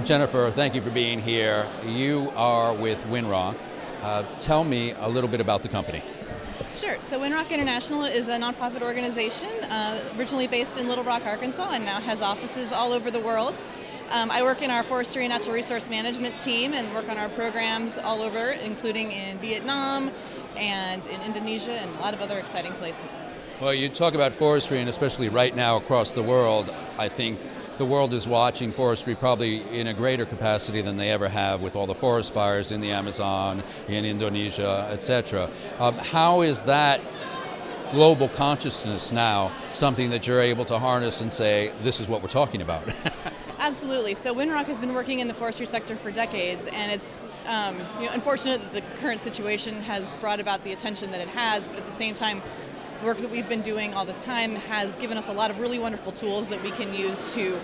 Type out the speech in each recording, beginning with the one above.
Jennifer, thank you for being here. You are with Winrock. Tell me a little bit about the company. Sure. So Winrock International is a nonprofit organization originally based in Little Rock, Arkansas, and now has offices all over the world. I work in our Forestry and Natural Resource Management team and work on our programs all over, including in Vietnam and in Indonesia and a lot of other exciting places. Well, you talk about forestry, and especially right now across the world, I think the world is watching forestry probably in a greater capacity than they ever have with all the forest fires in the Amazon, in Indonesia, etc. How is that global consciousness now something that you're able to harness and say, this is what we're talking about? Absolutely. So Winrock has been working in the forestry sector for decades, and it's unfortunate that the current situation has brought about the attention that it has, but at the same time, the work that we've been doing all this time has given us a lot of really wonderful tools that we can use to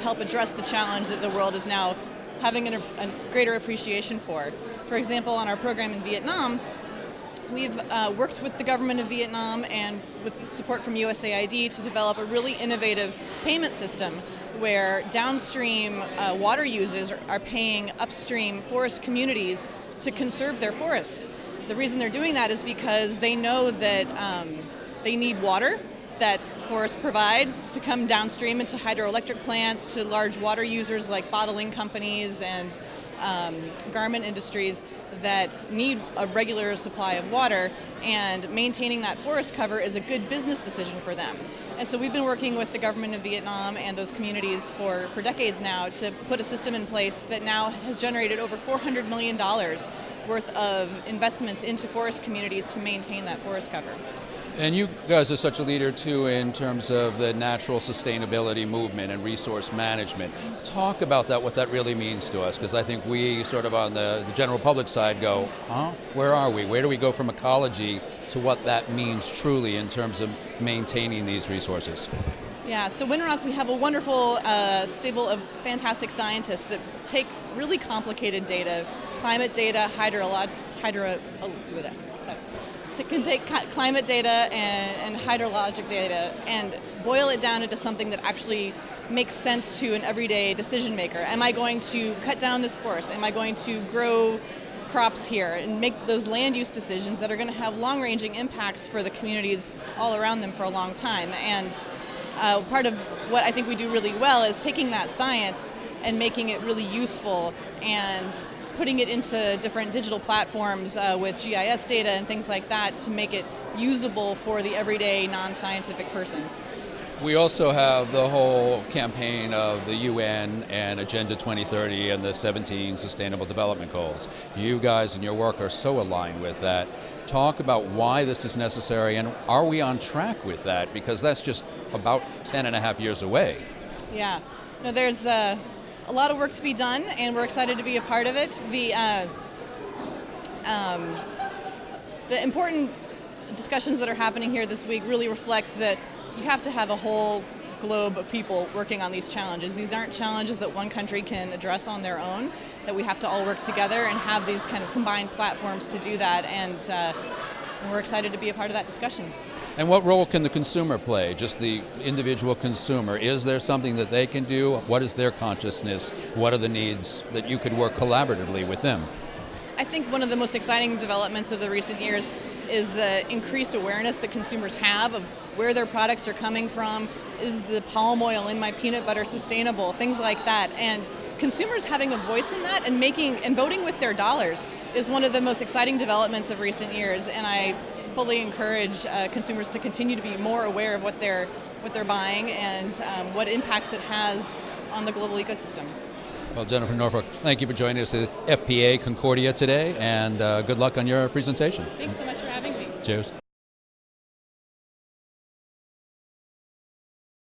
help address the challenge that the world is now having a greater appreciation for. For example, on our program in Vietnam, we've worked with the government of Vietnam and with support from USAID to develop a really innovative payment system where downstream water users are paying upstream forest communities to conserve their forest. The reason they're doing that is because they know that they need water that forests provide to come downstream into hydroelectric plants, to large water users like bottling companies and garment industries that need a regular supply of water, and maintaining that forest cover is a good business decision for them. And so we've been working with the government of Vietnam and those communities for decades now to put a system in place that now has generated over $400 million worth of investments into forest communities to maintain that forest cover. And you guys are such a leader too in terms of the natural sustainability movement and resource management. Talk about that, what that really means to us, because I think we sort of on the general public side go, where are we? Where do we go from ecology to what that means truly in terms of maintaining these resources? Yeah, so Winrock, we have a wonderful stable of fantastic scientists that take really complicated data, climate data, can take climate data and hydrologic data and boil it down into something that actually makes sense to an everyday decision maker. Am I going to cut down this forest? Am I going to grow crops here and make those land use decisions that are going to have long-ranging impacts for the communities all around them for a long time? And part of what I think we do really well is taking that science and making it really useful and putting it into different digital platforms with GIS data and things like that to make it usable for the everyday non-scientific person. We also have the whole campaign of the UN and Agenda 2030 and the 17 Sustainable Development Goals. You guys and your work are so aligned with that. Talk about why this is necessary, and are we on track with that? Because that's just about 10 and a half years away. Yeah, no, there's a lot of work to be done, and we're excited to be a part of it. The important discussions that are happening here this week really reflect that you have to have a whole globe of people working on these challenges. These aren't challenges that one country can address on their own, that we have to all work together and have these kind of combined platforms to do that, and we're excited to be a part of that discussion. And what role can the consumer play, just the individual consumer? Is there something that they can do? What is their consciousness? What are the needs that you could work collaboratively with them? I think one of the most exciting developments of the recent years is the increased awareness that consumers have of where their products are coming from. Is the palm oil in my peanut butter sustainable? Things like that. And consumers having a voice in that and voting with their dollars is one of the most exciting developments of recent years. And I fully encourage consumers to continue to be more aware of what they're buying and what impacts it has on the global ecosystem. Well, Jennifer Norfolk, thank you for joining us at FPA Concordia today, and good luck on your presentation. Thanks so much for having me. Cheers.